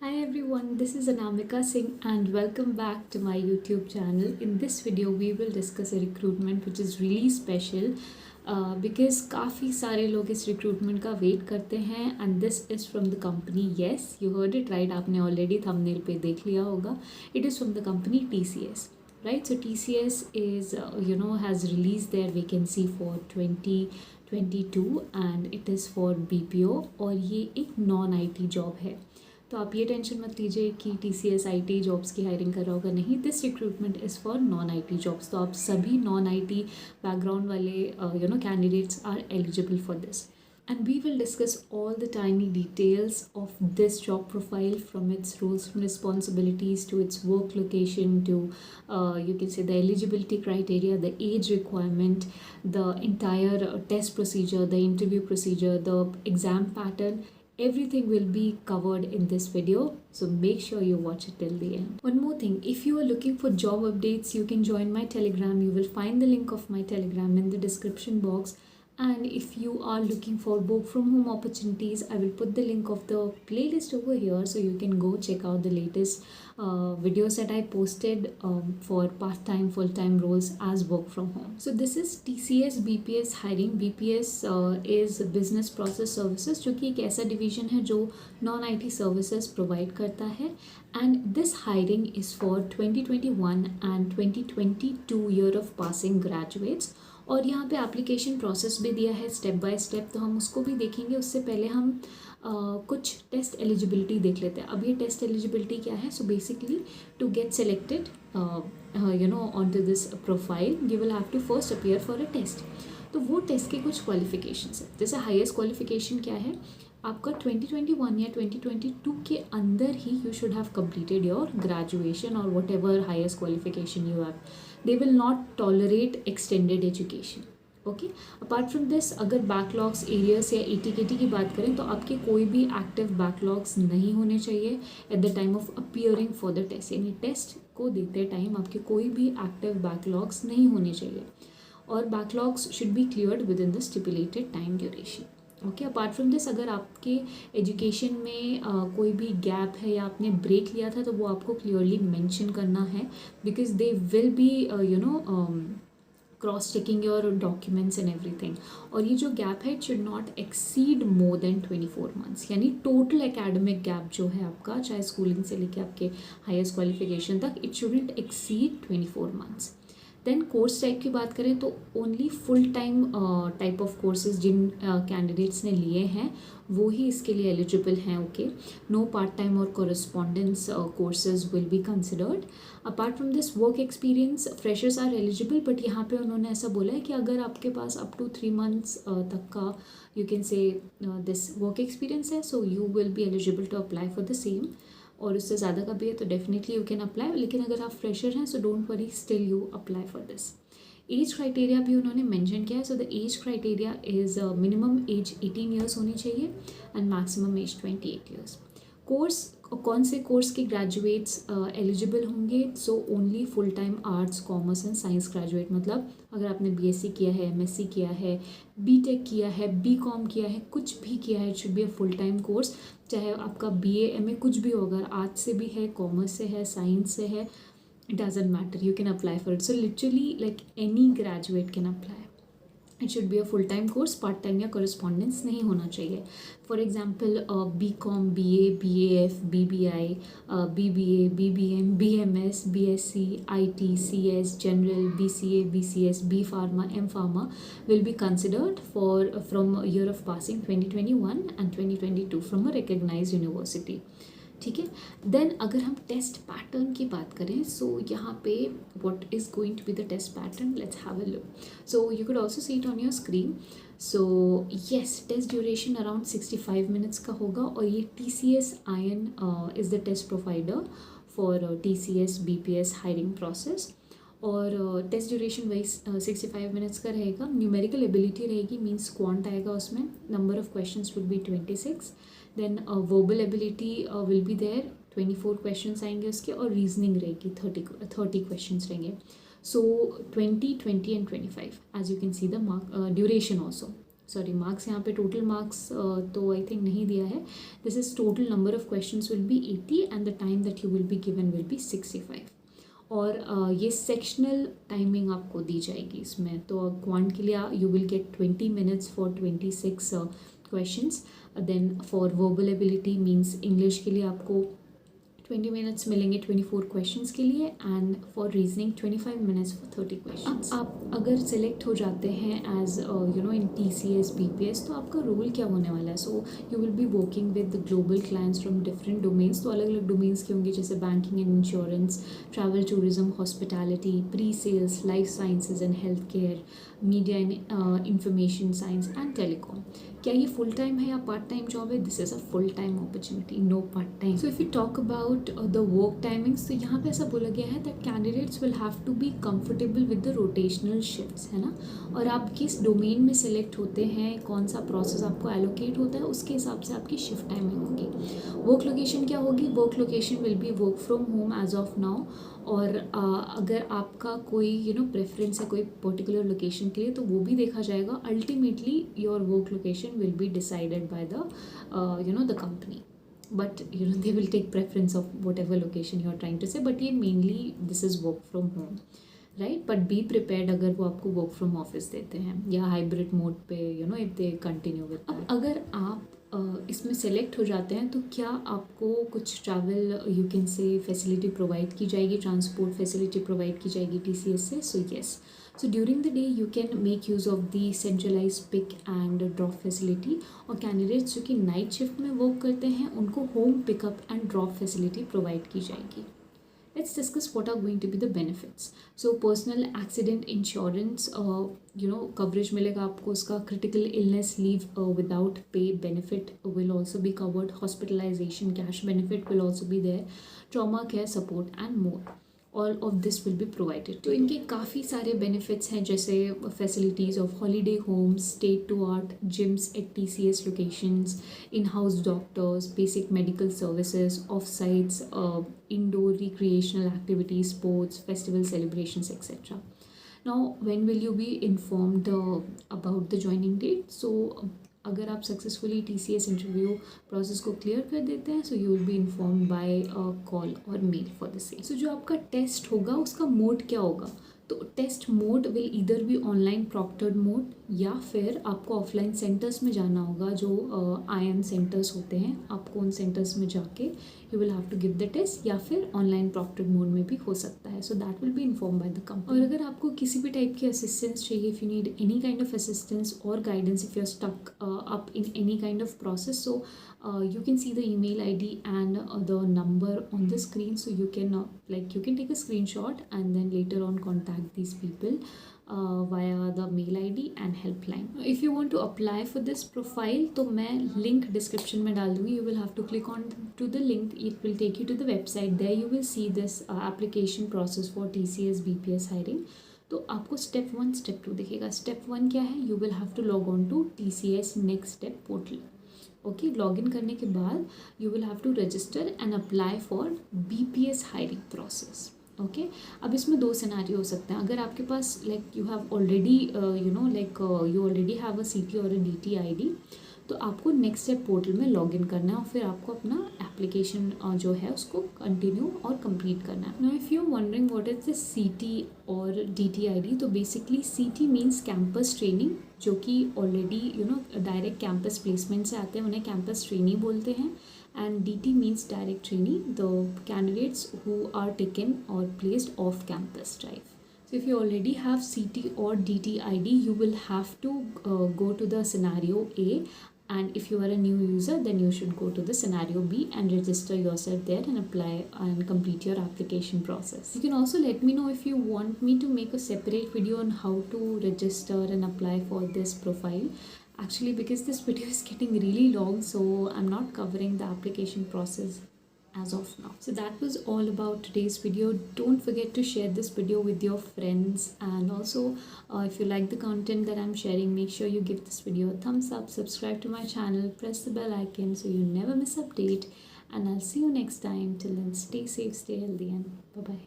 Hi everyone, this is Anamika Singh and welcome back to my YouTube channel. In this video, we will discuss a recruitment which is really special because काफ़ी सारे लोग इस recruitment का wait करते हैं and this is from the company. Yes, you heard it right. आपने already thumbnail पे देख लिया होगा. It is from the company TCS. Right, so TCS is has released their vacancy for 2022 and it is for BPO और ये एक non IT job है. तो आप ये टेंशन मत लीजिए कि TCS IT जॉब्स की हायरिंग कर रहा होगा, नहीं. This recruitment is for non IT jobs. तो आप सभी नॉन IT बैकग्राउंड वाले candidates are eligible for this. And we will discuss all the tiny details of this job profile, from its roles and responsibilities to its work location to you can say the eligibility criteria, the age requirement, the entire test procedure, the interview procedure, the exam pattern. Everything will be covered in this video, so make sure you watch it till the end. One more thing, if you are looking for job updates, you can join my Telegram. You will find the link of my Telegram in the description box. And if you are looking for work from home opportunities, I will put the link of the playlist over here, so you can go check out the latest videos that I posted for part-time, full-time roles as work from home. So this is TCS BPS hiring. BPS is Business Process Services, जो कि एक ऐसा division है जो non IT services provide करता है. And this hiring is for 2021 and 2022 year of passing graduates. और यहाँ पे एप्लीकेशन प्रोसेस भी दिया है स्टेप बाय स्टेप, तो हम उसको भी देखेंगे. उससे पहले हम कुछ टेस्ट एलिजिबिलिटी देख लेते हैं. अब ये टेस्ट एलिजिबिलिटी क्या है? So basically to get selected on to this profile you will have to first appear for a test. तो वो टेस्ट के कुछ क्वालिफिकेशंस है. जैसे हाईएस्ट क्वालिफिकेशन क्या है आपका 2021 या 2022 के अंदर ही you should have completed your graduation और whatever highest qualification you have. They will not tolerate extended education. Okay, apart from this अगर बैकलॉग्स एरियस या ETKT की बात करें तो आपके कोई भी एक्टिव बैकलॉग्स नहीं होने चाहिए at the time of appearing for the test. यानी टेस्ट को देते टाइम आपके कोई भी एक्टिव बैकलॉग्स नहीं होने चाहिए और backlogs should be cleared with in the stipulated time duration. Okay, apart from this अगर आपके एजुकेशन में कोई भी गैप है या आपने ब्रेक लिया था तो वो आपको क्लियरली मेंशन करना है, because they will be cross checking your documents and everything. और ये जो गैप है it should not exceed more than 24 months. यानी टोटल एकेडमिक गैप जो है आपका, चाहे स्कूलिंग से लेके आपके हाईएस्ट क्वालिफिकेशन तक, it shouldn't exceed 24 months. Then course type की बात करें तो only full time type of courses जिन कैंडिडेट्स ने लिए हैं वो ही इसके लिए एलिजिबल हैं. ओके, नो पार्ट टाइम और correspondence courses will be considered. Apart from this work experience freshers are eligible, but यहाँ पे उन्होंने ऐसा बोला है कि अगर आपके पास अप टू 3 मंथ्स तक का you can say this work experience है, so you will be eligible to apply for the same. और उससे ज़्यादा का भी है तो डेफिनेटली यू कैन अप्लाई. लेकिन अगर आप फ्रेशर हैं so don't worry, still you apply for this. Age criteria भी उन्होंने मेंशन किया है. So the age criteria is minimum age 18 years होनी चाहिए and maximum age 28 years. Course, कौन से कोर्स के ग्रेजुएट्स एलिजिबल होंगे? So only full time arts, commerce and science graduate. मतलब अगर आपने BSc किया है, MSc किया है, BTech किया है, BCom किया है, कुछ भी किया है, it should be a full time course. चाहे आपका BA MA कुछ भी हो, अगर आर्ट्स से भी है, कॉमर्स से है, साइंस से है, it doesn't matter, you can apply for it. So literally like any graduate can apply. It should be a full time course, part time या correspondence नहीं होना चाहिए. For example BCom, BA, BAF, BBI, BBA, BBM, BMS, BSc, IT, CS, General, BCA, BCS, B Pharma, M Pharma will be considered for from year of passing 2021 and 2022 from a recognized university. ठीक है. Then अगर हम test pattern की बात करें, so यहाँ पे what is going to be the test pattern, let's have a look. So you could also see it on your screen. So yes, test duration around 65 minutes का होगा और ये TCS Iron is the test provider for TCS BPS hiring process. और test duration wise 65 minutes का रहेगा. Numerical ability रहेगी, means quant आएगा उसमें. Number of questions will be 26. Then verbal ability will be there, 24 questions आएंगे उसके. और reasoning रहेगी 30 क्वेश्चंस रहेंगे. So 20, 20 and 25 as you can see the mark duration also. Sorry marks यहाँ पे टोटल मार्क्स तो आई थिंक नहीं दिया है. This is total number of questions will B 80 and the time that you will be given will be 65. और ये sectional timing आपको दी जाएगी इसमें. तो क्वांट के लिए you will get 20 minutes for 26 questions. Then for verbal ability means English के लिए आपको 20 मिनट्स मिलेंगे 24 क्वेश्चंस के लिए. And for reasoning 25 minutes for 30 questions. आप अगर सेलेक्ट हो जाते हैं as you know in TCS BPS तो आपका रोल क्या होने वाला है. So you will be working with global clients from different domains. तो अलग अलग डोमेन्स के होंगे जैसे banking and insurance, travel tourism, hospitality, pre sales, life sciences and health care, media and information science and telecom. क्या ये full time है या पार्ट टाइम जॉब है? This is a full time opportunity, no part time. So if you talk about the work timings तो यहाँ पे ऐसा बोला गया है that candidates will have to be comfortable with the rotational shifts, है ना. और आप किस डोमेन में सेलेक्ट होते हैं, कौन सा प्रोसेस आपको एलोकेट होता है, उसके हिसाब से आपकी शिफ्ट टाइमिंग होगी. वर्क लोकेशन क्या होगी? Work location will be work from home as of now. और अगर आपका कोई प्रेफरेंस है कोई पर्टिकुलर लोकेशन के लिए तो वो भी देखा जाएगा. Ultimately your work location will be decided by the the company, but they will take preference of whatever location you are trying to say, but ये mainly this is work from home, right? But be prepared अगर वो आपको work from office देते हैं या hybrid mode पे if they continue with that. अब अगर आप इसमें सेलेक्ट हो जाते हैं तो क्या आपको कुछ ट्रैवल यू कैन से फैसिलिटी प्रोवाइड की जाएगी, ट्रांसपोर्ट फैसिलिटी प्रोवाइड की जाएगी TCS से? So yes. So during the day you can make use of the centralized pick and drop facility. और कैंडिडेट्स जो कि नाइट शिफ्ट में वर्क करते हैं उनको home pickup and drop facility provide की जाएगी. Let's discuss what are going to be the benefits. So personal accident insurance, coverage मिलेगा आपको उसका. Critical illness leave without pay benefit will also be covered. Hospitalization cash benefit will also be there. Trauma care support and more. All of this will be provided. तो इनके काफ़ी सारे benefits हैं जैसे facilities of holiday homes, state to art gyms at TCS locations, in-house doctors, basic medical services, off-sites, indoor recreational activities, sports, festival celebrations, etc. Now, when will you be informed about the joining date? So, अगर आप successfully TCS interview process को clear कर देते हैं so you will be informed by call और mail for the same. So जो आपका test होगा उसका मोड क्या होगा? तो test mode will either be online proctored mode या फिर आपको ऑफलाइन सेंटर्स में जाना होगा जो IIM सेंटर्स होते हैं. आपको उन सेंटर्स में जाके you will have to give the test या फिर ऑनलाइन प्रॉक्टर्ड मोड में भी हो सकता है. So that will be inform by the company. और अगर आपको किसी भी टाइप की असिस्टेंस चाहिए, if you need any kind of assistance और guidance, if you are stuck up in any kind of process, so you can see the email ID and the number on the screen. So you can you can take a screenshot and then later on contact these people via the mail ID and helpline. If you want to apply for this profile तो मैं link description में डाल दूँगी. You will have to click on to the link. It will take you to the website. There you will see this application process for TCS BPS hiring. तो आपको step 1 step 2 दिखेगा. Step 1 क्या है? You will have to log on to TCS next step portal. Okay, log in करने के बाद you will have to register and apply for BPS hiring process. Okay, अब इसमें 2 सिनेरियो हो सकते हैं. अगर आपके पास you have already you already have a CT और अ DT ID तो आपको नेक्स्ट स्टेप पोर्टल में लॉगिन करना है और फिर आपको अपना एप्लीकेशन जो है उसको कंटिन्यू और कंप्लीट करना है. Now if you are wondering what is this CT और DT ID, तो basically CT means campus training, जो कि ऑलरेडी डायरेक्ट कैंपस प्लेसमेंट से आते हैं, उन्हें कैंपस ट्रेनी बोलते हैं. And DT means direct trainee, the candidates who are taken और placed off campus drive. So if you already have CT or DT ID, you will have to go to the scenario A, and if you are a new user then you should go to the scenario B and register yourself there and apply and complete your application process. You can also let me know if you want me to make a separate video on how to register and apply for this profile. Actually, because this video is getting really long, so I'm not covering the application process as of now. So that was all about today's video. Don't forget to share this video with your friends, and also if you like the content that I'm sharing, make sure you give this video a thumbs up, subscribe to my channel, press the bell icon so you never miss update, and I'll see you next time. Till then, stay safe, stay healthy, and bye bye.